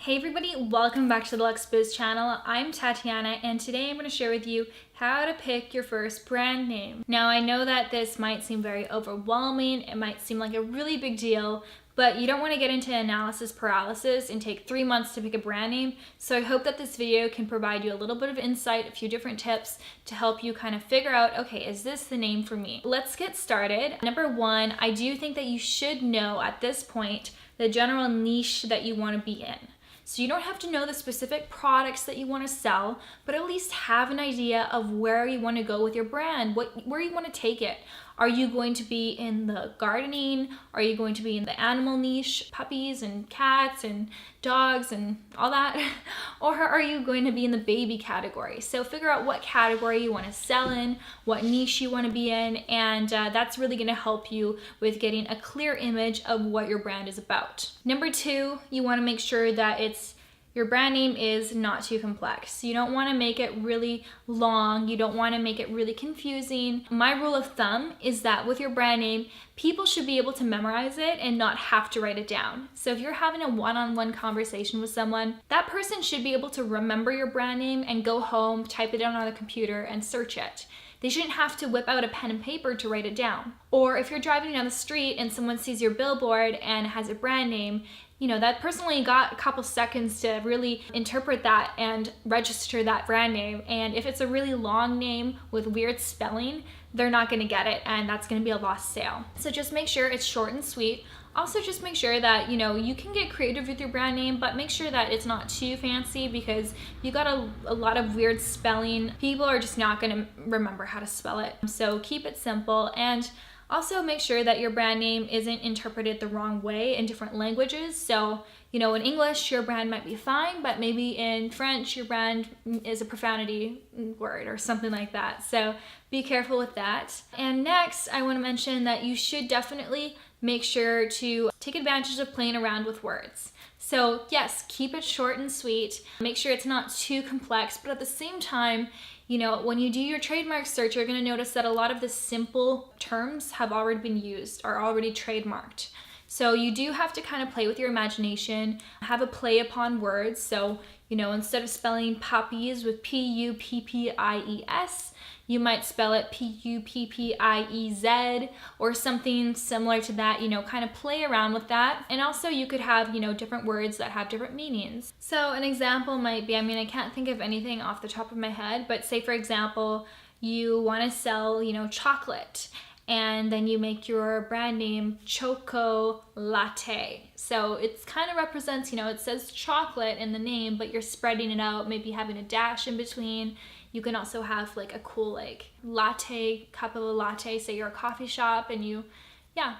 Hey everybody, welcome back to the Lux Biz channel. I'm Tatiana and today I'm going to share with you how to pick your first brand name. Now I know that this might seem very overwhelming, it might seem like a really big deal, but you don't want to get into analysis paralysis and take 3 months to pick a brand name. So I hope that this video can provide you a little bit of insight, a few different tips to help you kind of figure out, okay, is this the name for me? Let's get started. Number one, I do think that you should know at this point the general niche that you want to be in. So you don't have to know the specific products that you want to sell, but at least have an idea of where you want to go with your brand, where you want to take it. Are you going to be in the gardening? Are you going to be in the animal niche, puppies and cats and dogs and all that? Or are you going to be in the baby category? So figure out what category you want to sell in, what niche you want to be in, and that's really going to help you with getting a clear image of what your brand is about. Number two, you want to make sure that your brand name is not too complex. You don't want to make it really long. You don't want to make it really confusing. My rule of thumb is that with your brand name, people should be able to memorize it and not have to write it down. So if you're having a one-on-one conversation with someone, that person should be able to remember your brand name and go home, type it down on the computer and search it. They shouldn't have to whip out a pen and paper to write it down. Or if you're driving down the street and someone sees your billboard and has a brand name, you know, that person only got a couple seconds to really interpret that and register that brand name. And if it's a really long name with weird spelling, they're not gonna get it and that's gonna be a lost sale. So just make sure it's short and sweet. Also just make sure that, you know, you can get creative with your brand name, but make sure that it's not too fancy because you got a lot of weird spelling. People are just not gonna remember how to spell it. So keep it simple and also make sure that your brand name isn't interpreted the wrong way in different languages. So, you know, in English, your brand might be fine, but maybe in French, your brand is a profanity word or something like that. So be careful with that. And next, I want to mention that you should definitely make sure to take advantage of playing around with words. So yes, keep it short and sweet. Make sure it's not too complex, but at the same time, you know, when you do your trademark search, you're going to notice that a lot of the simple terms have already been used, are already trademarked. So you do have to kind of play with your imagination, have a play upon words. So, you know, instead of spelling puppies with P-U-P-P-I-E-S, you might spell it P-U-P-P-I-E-Z or something similar to that, you know, kind of play around with that. And also you could have, you know, different words that have different meanings. So an example might be, I can't think of anything off the top of my head, but say for example, you want to sell, you know, chocolate. And then you make your brand name Choco Latte. So it's kind of represents, you know, it says chocolate in the name, but you're spreading it out, maybe having a dash in between. You can also have like a cool like latte, cup of a latte, say you're a coffee shop and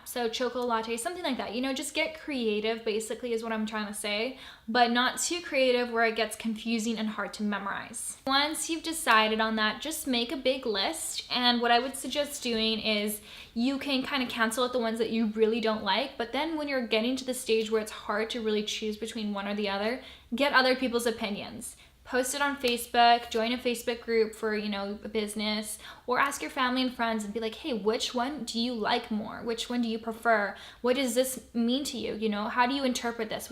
so Choco Latte, something like that. You know, just get creative basically is what I'm trying to say, but not too creative where it gets confusing and hard to memorize. Once you've decided on that, just make a big list. And what I would suggest doing is you can kind of cancel out the ones that you really don't like, but then when you're getting to the stage where it's hard to really choose between one or the other, get other people's opinions. Post it on Facebook, join a Facebook group for, you know, a business, or ask your family and friends and be like, hey, which one do you like more? Which one do you prefer? What does this mean to you? You know, how do you interpret this?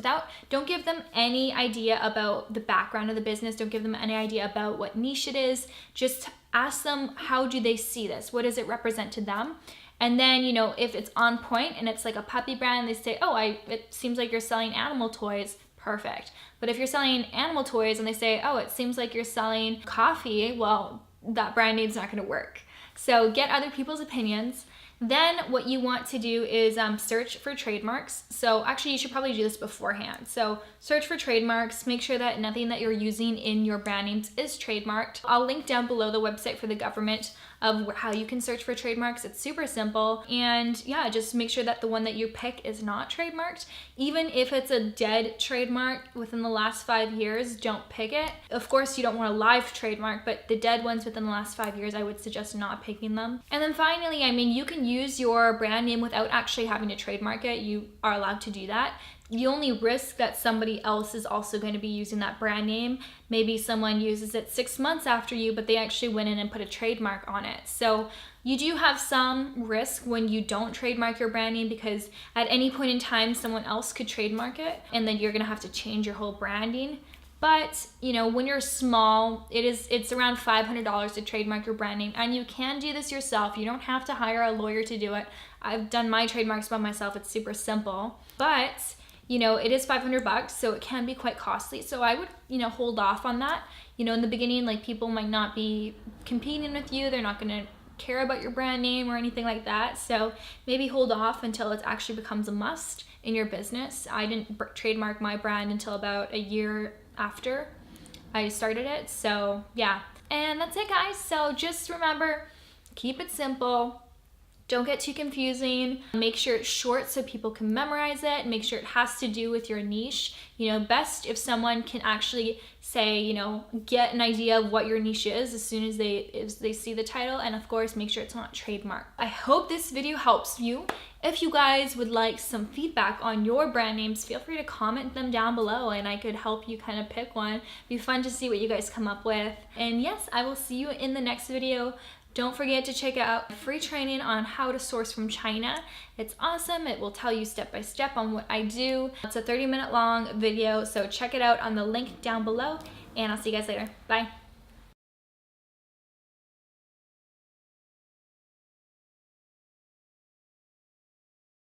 Don't give them any idea about the background of the business. Don't give them any idea about what niche it is. Just ask them, how do they see this? What does it represent to them? And then, you know, if it's on point and it's like a puppy brand, they say, oh, it seems like you're selling animal toys. Perfect. But if you're selling animal toys and they say, oh, it seems like you're selling coffee, well, that brand name's not going to work. So get other people's opinions. Then what you want to do is search for trademarks. So actually you should probably do this beforehand. So search for trademarks, make sure that nothing that you're using in your brand names is trademarked. I'll link down below the website for the government of how you can search for trademarks. It's super simple. And yeah, just make sure that the one that you pick is not trademarked. Even if it's a dead trademark within the last 5 years, don't pick it. Of course, you don't want a live trademark, but the dead ones within the last 5 years, I would suggest not picking them. And then finally, you can use your brand name without actually having to trademark it. You are allowed to do that. You only risk that somebody else is also going to be using that brand name. Maybe someone uses it 6 months after you, but they actually went in and put a trademark on it. So you do have some risk when you don't trademark your brand name, because at any point in time, someone else could trademark it, and then you're gonna have to change your whole branding. But you know, when you're small, it's around $500 to trademark your brand name, and you can do this yourself. You don't have to hire a lawyer to do it. I've done my trademarks by myself. It's super simple, but you know, it is $500, so it can be quite costly. So I would, you know, hold off on that. You know, in the beginning, like, people might not be competing with you. They're not gonna care about your brand name or anything like that. So maybe hold off until it actually becomes a must in your business. I didn't trademark my brand until about a year after I started it. So yeah, and that's it, guys. So just remember, keep it simple. Don't get too confusing. Make sure it's short so people can memorize it. Make sure it has to do with your niche. You know, best if someone can actually say, you know, get an idea of what your niche is as soon as they see the title. And of course, make sure it's not trademarked. I hope this video helps you. If you guys would like some feedback on your brand names, feel free to comment them down below and I could help you kind of pick one. It'd be fun to see what you guys come up with. And yes, I will see you in the next video. Don't forget to check out free training on how to source from China. It's awesome. It will tell you step by step on what I do. It's a 30-minute long video, so check it out on the link down below, and I'll see you guys later. Bye.